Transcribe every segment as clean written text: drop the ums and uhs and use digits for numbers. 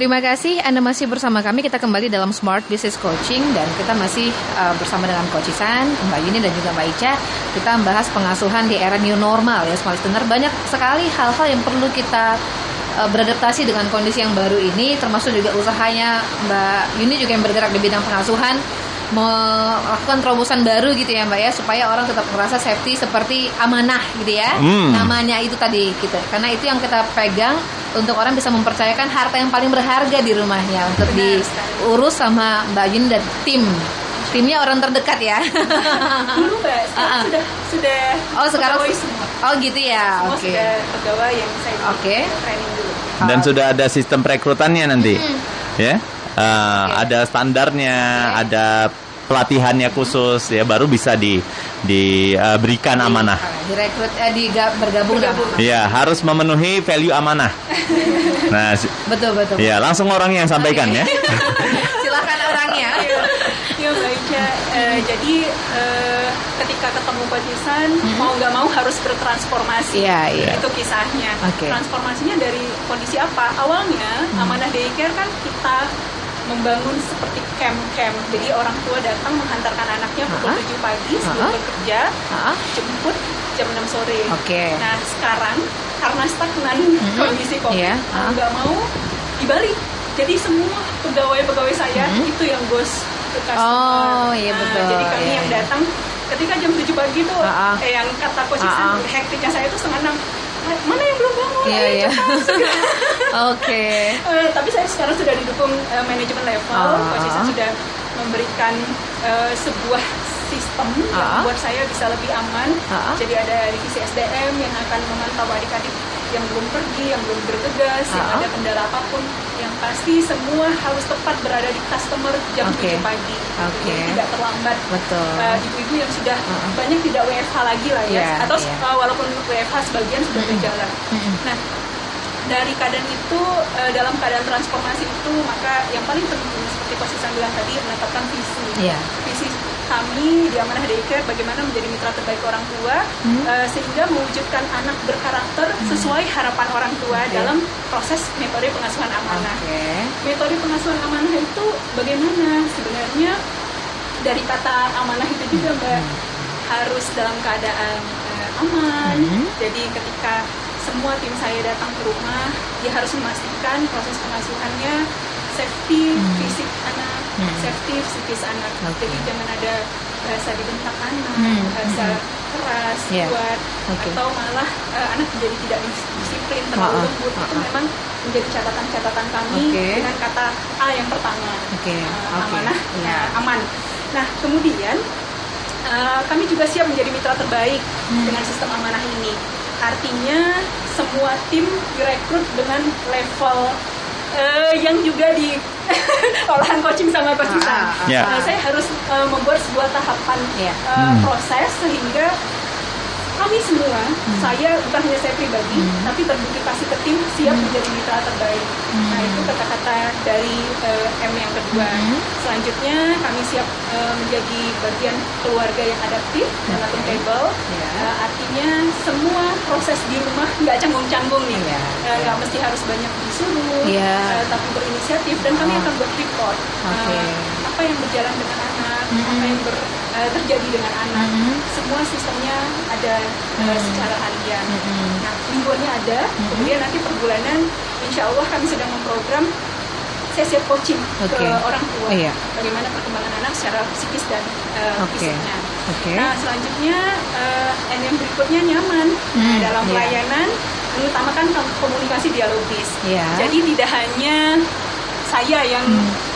Terima kasih Anda masih bersama kami. Kita kembali dalam Smart Business Coaching dan kita masih bersama dengan Coach Ihsan, Mbak Yuni dan juga Mbak Ica. Kita membahas pengasuhan di era new normal ya, Smart Listener. Banyak sekali hal-hal yang perlu kita beradaptasi dengan kondisi yang baru ini, termasuk juga usahanya Mbak Yuni juga yang bergerak di bidang pengasuhan, melakukan terobosan baru gitu ya Mbak ya, supaya orang tetap merasa safety seperti amanah gitu ya. Namanya itu tadi gitu. Karena itu yang kita pegang untuk orang bisa mempercayakan harta yang paling berharga di rumahnya untuk diurus sama Mbak Yuni dan timnya orang terdekat ya. Dulu Mbak, sudah sekarang semua. Oh gitu ya. Semua Oke. sudah pegawai yang saya training dulu. Dan sudah ada sistem perekrutannya nanti, ya. Ada standarnya, ada pelatihannya khusus, ya, baru bisa diberikan amanah. Direkrut, bergabung. Iya, harus memenuhi value amanah. Nah, betul. ya, langsung orangnya yang sampaikan ya. Silakan orangnya. Iya Mbak Ica, jadi ketika ketemu Coach Ihsan, mau nggak mau harus bertransformasi. Iya. Itu kisahnya. Oke. Transformasinya dari kondisi apa? Awalnya Amanah Daycare kan kita membangun seperti camp. Jadi orang tua datang menghantarkan anaknya pukul 7 pagi sebelum bekerja, jemput jam 6 sore. Oke. Nah sekarang karena stagnan kondisi COVID, mau nggak mau dibalik. Jadi semua pegawai saya itu yang bos ke customer. Oh iya betul. Jadi kami yang datang ketika jam 7 pagi tuh, yang kata Coach Ihsan, hektiknya saya tuh 5:30. Mana yang belum bangun? Iya. Oke. Tapi saya sekarang sudah didukung manajemen level. Coach Ihsan sudah memberikan sebuah sistem yang membuat saya bisa lebih aman. Jadi ada divisi SDM yang akan memantau adik-adik yang belum pergi, yang belum bergegas, yang ada kendala apapun. Yang pasti semua harus tepat berada di customer jam 7 pagi. Jadi tidak terlambat. Betul. Ibu-ibu yang sudah banyak tidak WFH lagi lah ya. Atau walaupun WFH sebagian sudah berjalan. Nah, dari keadaan itu, dalam keadaan transformasi itu, maka yang paling penting seperti Coach Ihsan bilang tadi, menetapkan visi. Visi kami di Amanah Daycare bagaimana menjadi mitra terbaik orang tua, sehingga mewujudkan anak berkarakter sesuai harapan orang tua dalam proses metode pengasuhan amanah. Metode pengasuhan amanah itu bagaimana? Sebenarnya dari kata amanah itu juga Mbak, harus dalam keadaan aman. Jadi ketika semua tim saya datang ke rumah, dia harus memastikan proses pengasuhannya safety fisik anak, safety psikis anak. Jadi jangan ada bahasa dibentak anak, bahasa keras, kuat, atau malah anak menjadi tidak disiplin, terlalu lembut. Itu memang menjadi catatan-catatan kami dengan kata A yang pertama, amanah, aman. Nah kemudian kami juga siap menjadi mitra terbaik dengan sistem amanah ini. Artinya semua tim direkrut dengan level yang juga di olahan coaching sama Coach Ihsan. Saya harus membuat sebuah tahapan proses sehingga kami semua, saya bukan hanya saya pribadi, tapi terduplikasi ke tim siap menjadi mitra terbaik. Nah itu kata-kata dari M yang kedua. Selanjutnya kami siap menjadi bagian keluarga yang adaptif dan accountable. Artinya semua proses di rumah nggak canggung-canggung nih, nggak mesti harus banyak disuruh, tapi berinisiatif, dan kami akan buat report apa yang berjalan dengan anak, apa yang terjadi dengan anak. Semua sistemnya ada secara harian. Nah, mingguannya ada, kemudian nanti per bulanan insya Allah kami sedang memprogram sesi coaching ke orang tua. Bagaimana perkembangan anak secara psikis dan fisiknya. Nah, selanjutnya yang berikutnya nyaman dalam pelayanan, mengutamakan komunikasi dialogis. Jadi tidak hanya saya yang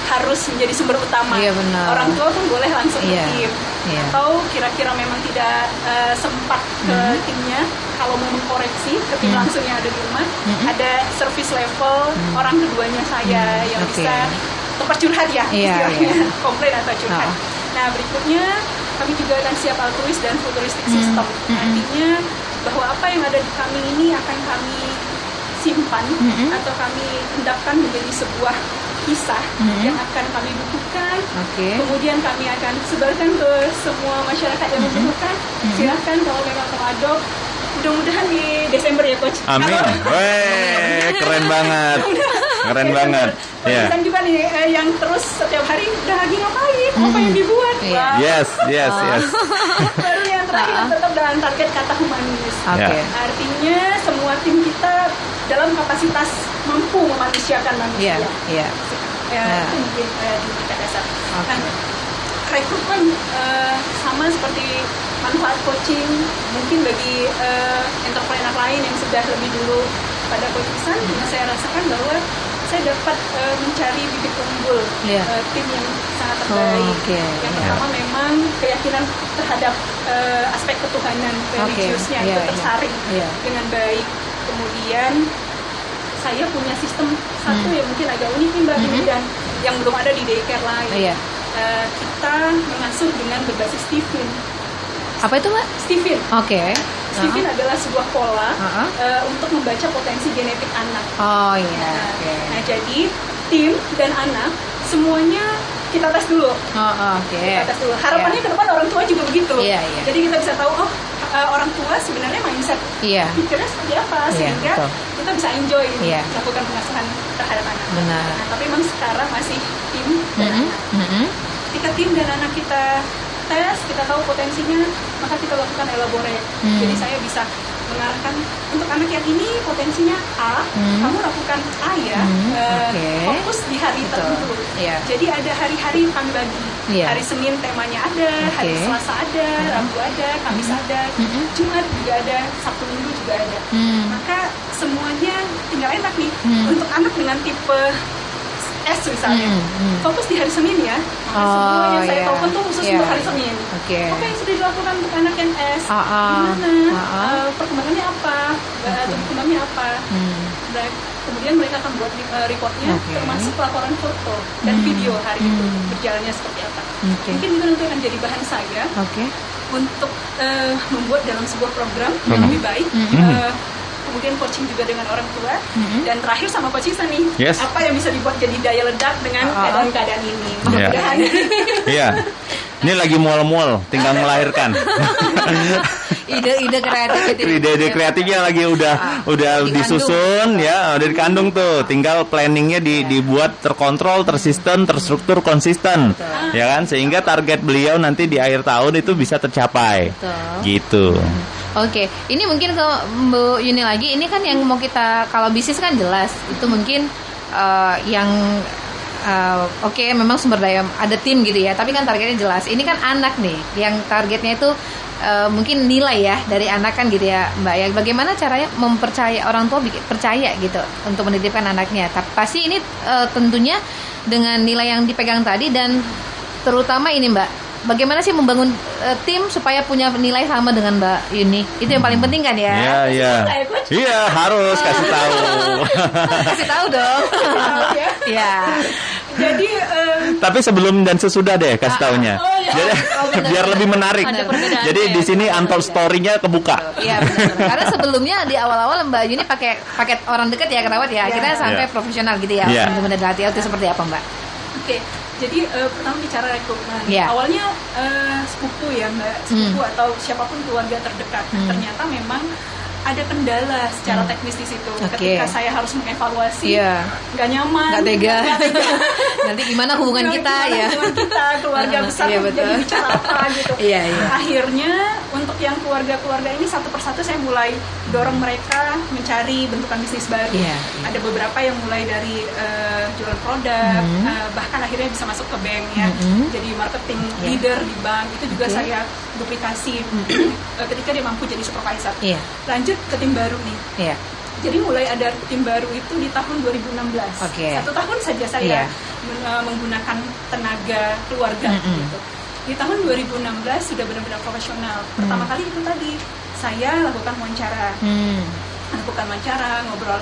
harus menjadi sumber utama. Orang tua pun boleh langsung ke tim. Atau kira-kira memang tidak sempat ke timnya, kalau mau mengkoreksi ke tim langsung yang ada di rumah, ada service level orang keduanya saya yang bisa tempat curhat istilahnya, komplain atau curhat. Nah berikutnya kami juga akan siap altruis dan futuristic system. Artinya bahwa apa yang ada di kami ini akan kami simpan atau kami hendakkan menjadi sebuah kisah yang akan kami bukukan. Kemudian kami akan sebarkan ke semua masyarakat yang membutuhkan. Silahkan kalau memang mau adopt. Mudah-mudahan di Desember ya Coach. Amin. Weh, keren banget. Keren banget. Ya. Dan juga nih yang terus setiap hari udah lagi ngapain, apa yang dibuat. Wow. Yes. Baru yang terakhir tetap dengan target kata humanis. Oke. Artinya semua tim kita dalam kapasitas mampu memanusiakan manusia. Iya. Itu mungkin di tingkat dasar. Nah, rekrutmen sama seperti manfaat coaching mungkin bagi entrepreneur lain yang sudah lebih dulu pada Coachisan, yang saya rasakan bahwa saya dapat mencari bibit unggul tim yang sangat terbaik. Yang pertama memang keyakinan terhadap aspek ketuhanan, religiusnya itu tersaring dengan baik. Kemudian saya punya sistem satu yang mungkin agak unik nih Mbak, dan yang belum ada di daycare lain. Kita mengasuh dengan berbasis Stephen. Apa itu Mbak? Stephen. Oke. Stephen adalah sebuah pola untuk membaca potensi genetik anak. Oh iya. Nah jadi tim dan anak semuanya kita tes dulu. Kita tes dulu. Harapannya ke depan orang tua juga begitu. Jadi kita bisa tahu orang tua sebenarnya mindset pikirnya seperti apa sehingga kita bisa enjoy melakukan pengasuhan terhadap anak. Benar. Nah, tapi memang sekarang masih tim dan anak. Ketika tim dan anak kita tes, kita tahu potensinya, maka kita lakukan elaborate. Jadi saya bisa mengarahkan untuk anak yang ini potensinya A, kamu lakukan A ya, fokus di hari tertentu. Jadi ada hari-hari kami bagi. Hari Senin temanya ada, hari Selasa ada, Rabu ada, Kamis ada, Jumat juga ada, Sabtu Minggu juga ada. Maka semuanya tinggal enak nih. Untuk anak dengan tipe S misalnya, fokus di hari Senin ya. Semua yang saya telepon tuh khusus untuk hari Senin. Apa yang sudah dilakukan untuk anak yang S? Gimana? Perkembangannya apa? Perkembangannya apa? Kemudian mereka akan buat reportnya, termasuk laporan foto dan video hari itu berjalannya seperti apa. Mungkin itu nanti akan jadi bahan saya untuk membuat dalam sebuah program yang lebih baik. Kemudian coaching juga dengan orang tua, dan terakhir sama Coachisan nih, apa yang bisa dibuat jadi daya ledak dengan keadaan-keadaan ini. Mudah-mudahan. Ini lagi mual-mual, tinggal melahirkan. Ide kreatifnya lagi udah disusun udah dikandung tuh, tinggal planningnya dibuat terkontrol, tersistem, terstruktur, konsisten, ya kan, sehingga target beliau nanti di akhir tahun itu bisa tercapai. Gitu. Oke, ini mungkin ke Bu Yuni lagi. Ini kan yang mau kita, kalau bisnis kan jelas itu mungkin yang memang sumber daya ada tim gitu ya. Tapi kan targetnya jelas. Ini kan anak nih, yang targetnya itu mungkin nilai ya dari anak kan gitu ya Mbak ya. Bagaimana caranya mempercaya orang tua percaya gitu untuk menitipkan anaknya. Pasti ini tentunya dengan nilai yang dipegang tadi, dan terutama ini Mbak, bagaimana sih membangun tim supaya punya nilai sama dengan Mbak Yuni? Itu yang paling penting kan ya? Iya, harus kasih tahu. Kasih tahu dong. Jadi tapi sebelum dan sesudah deh kasih taunya. Jadi biar lebih menarik. Jadi di sini untold story-nya kebuka. Iya benar. Karena sebelumnya di awal-awal Mbak Yuni pakai paket orang dekat ya, kenapa ya? Kita sampai profesional gitu ya. Benar-benar dilatih itu seperti apa Mbak? Jadi pertama bicara rekrutmen. Awalnya sepupu ya Mbak, sepupu atau siapapun keluarga terdekat. Ternyata memang ada kendala secara teknis di situ. Ketika saya harus mengevaluasi, nggak nyaman, nggak tega. Nanti gimana hubungan kita ya? Hubungan kita keluarga besar jadi bicara apa gitu. Akhirnya untuk yang keluarga-keluarga ini satu persatu saya mulai dorong mereka mencari bentukan bisnis baru. Ada beberapa yang mulai dari jual produk, bahkan akhirnya bisa masuk ke bank ya. Jadi marketing leader di bank itu juga saya duplikasi ketika dia mampu jadi supervisor. Lanjut ke tim baru nih. Jadi mulai ada tim baru itu di tahun 2016. 1 tahun saja saya menggunakan tenaga keluarga gitu. Di tahun 2016 sudah benar-benar profesional. Pertama kali itu tadi saya lakukan wawancara. Ngobrol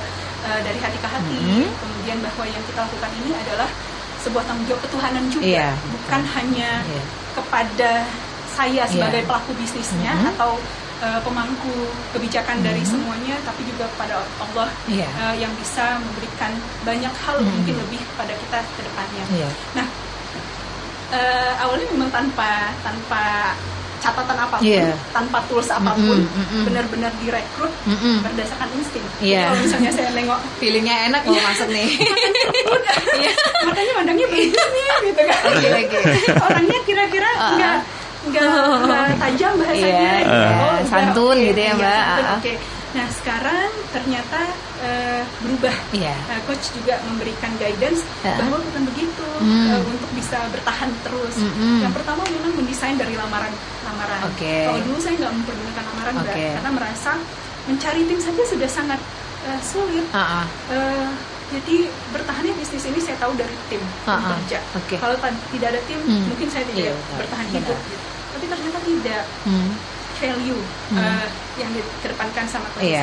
dari hati ke hati. Kemudian bahwa yang kita lakukan ini adalah sebuah tanggung jawab ketuhanan juga, bukan hanya kepada saya sebagai pelaku bisnisnya atau pemangku kebijakan dari semuanya, tapi juga kepada Allah yang bisa memberikan banyak hal mungkin lebih pada kita ke depannya. Nah, awalnya memang tanpa catatan apapun, tanpa tools apapun, benar-benar direkrut berdasarkan insting. Kalau misalnya saya nengok feelingnya enak mau masuk nih, makanya mandangnya begini gitu kan. Orangnya kira-kira nggak tajam bahasanya, santun gitu ya Mbak. Oke. Nah sekarang ternyata berubah. Coach juga memberikan guidance bahwa bukan begitu, untuk bisa bertahan terus. Yang pertama memang mendesain dari lamaran. Kalau dulu saya nggak mempergunakan lamaran, karena merasa mencari tim saja sudah sangat sulit. Jadi bertahannya bisnis ini saya tahu dari tim kerja. Kalau tidak ada tim, mungkin saya tidak bertahan hidup. Tapi ternyata tidak. Value yang dikedepankan sama coach.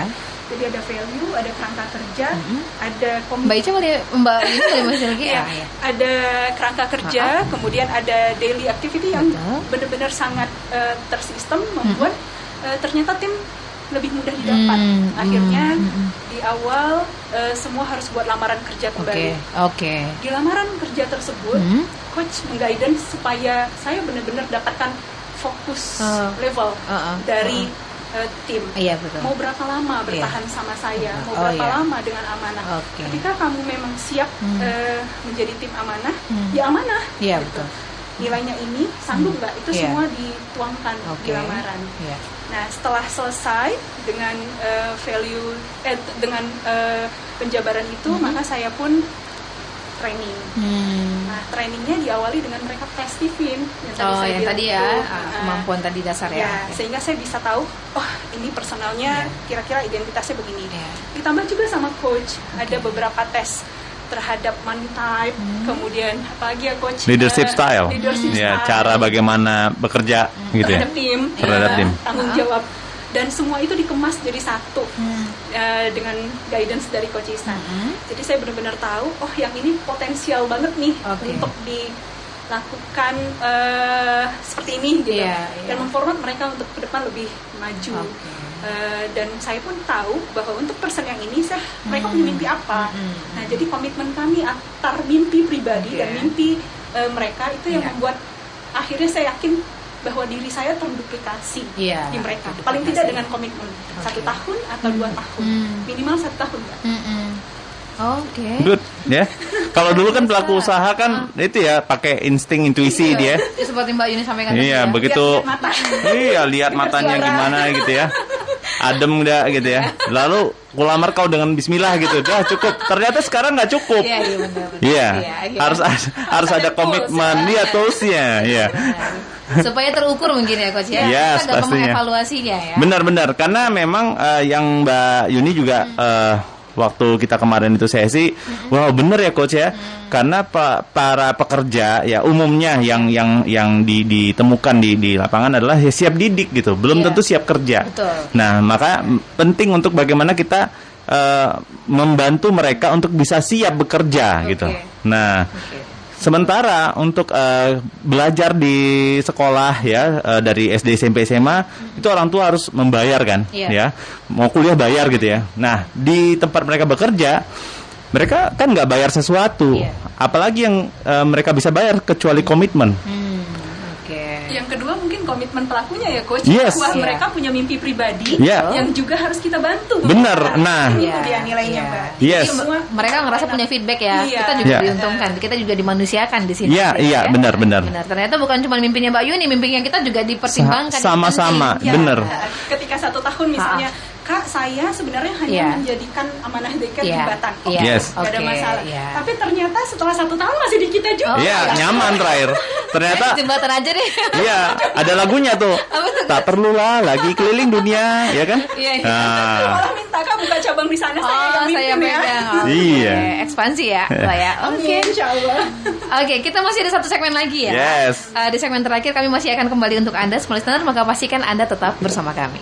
Jadi ada value, ada kerangka kerja, ada Mbak Ica Mbak ini boleh masih lagi ada kerangka kerja, kemudian ada daily activity yang benar-benar sangat tersistem, membuat ternyata tim lebih mudah didapat. Akhirnya di awal semua harus buat lamaran kerja kembali. Di lamaran kerja tersebut, coach mengguidance supaya saya benar-benar dapatkan fokus level dari tim. Betul. Mau berapa lama bertahan sama saya, mau berapa lama dengan amanah. Ketika kamu memang siap menjadi tim amanah, ya amanah. Betul. Nilainya ini sanggup nggak? Itu semua dituangkan di lamaran. Nah setelah selesai dengan value dengan penjabaran itu, maka saya pun training. Nah, trainingnya diawali dengan mereka tes TVIM yang tadi kemampuan tadi dasar sehingga saya bisa tahu, ini personalnya kira-kira identitasnya begini. Ditambah juga sama coach, ada beberapa tes terhadap money type, kemudian apalagi ya coach, leadership style, cara bagaimana bekerja gitu terhadap tim, tanggung jawab. Dan semua itu dikemas jadi satu dengan guidance dari Coach Isan. Jadi saya benar-benar tahu, yang ini potensial banget nih untuk dilakukan seperti ini gitu. Dan memformat mereka untuk ke depan lebih maju. Dan saya pun tahu bahwa untuk person yang ini mereka punya mimpi apa. Nah jadi komitmen kami antar mimpi pribadi dan mimpi mereka itu yang membuat akhirnya saya yakin bahwa diri saya terduplikasi di mereka. Paling tidak dengan komitmen 1 tahun atau 2 tahun, minimal 1 tahun. Good ya. Kalau dulu kan pelaku usaha kan itu pakai insting intuisi dia. Seperti Mbak Yuni sampaikan tadi. Begitu. Lihat matanya gimana gitu ya. Adem dah gitu ya. Lalu kulamar kau dengan bismillah gitu. Dah cukup. Ternyata sekarang nggak cukup. Harus ada komitmen toolsnya. Supaya terukur mungkin ya Coach Yes, kita gampang mengevaluasinya ya. Benar-benar karena memang yang Mbak Yuni juga waktu kita kemarin itu sesi, bener ya Coach ya. Karena para pekerja umumnya yang ditemukan di lapangan adalah siap didik gitu, belum tentu siap kerja. Betul. Nah, maka penting untuk bagaimana kita membantu mereka untuk bisa siap bekerja gitu. Nah, sementara untuk belajar di sekolah dari SD, SMP, SMA itu orang tua harus membayar kan, mau kuliah bayar gitu ya. Nah di tempat mereka bekerja, mereka kan nggak bayar sesuatu, apalagi yang mereka bisa bayar kecuali komitmen. Yang kedua mungkin komitmen pelakunya ya Coach, bahwa mereka punya mimpi pribadi yang juga harus kita bantu. Benar, itu dia nilainya Mbak. Yes. Mereka ngerasa punya feedback kita juga diuntungkan, kita juga dimanusiakan di sini. Benar. Ternyata bukan cuma mimpinya Mbak Yuni, mimpinya kita juga dipertimbangkan. Sama-sama, benar. Ketika 1 tahun misalnya, Kak, saya sebenarnya hanya menjadikan amanah dekat jembatan. Gak ada masalah. Tapi ternyata setelah 1 tahun masih di kita juga. Nyaman terakhir. Ternyata jembatan aja deh. Ada lagunya tuh. Tak perlulah lagi keliling dunia, ya kan? Malah minta Kak buka cabang di sana, saya yang pegang. Ekspansi ya, Insyaallah. Oke, kita masih ada 1 segmen lagi ya. Yes. Di segmen terakhir kami masih akan kembali untuk Anda, semua listener, maka pastikan Anda tetap bersama kami.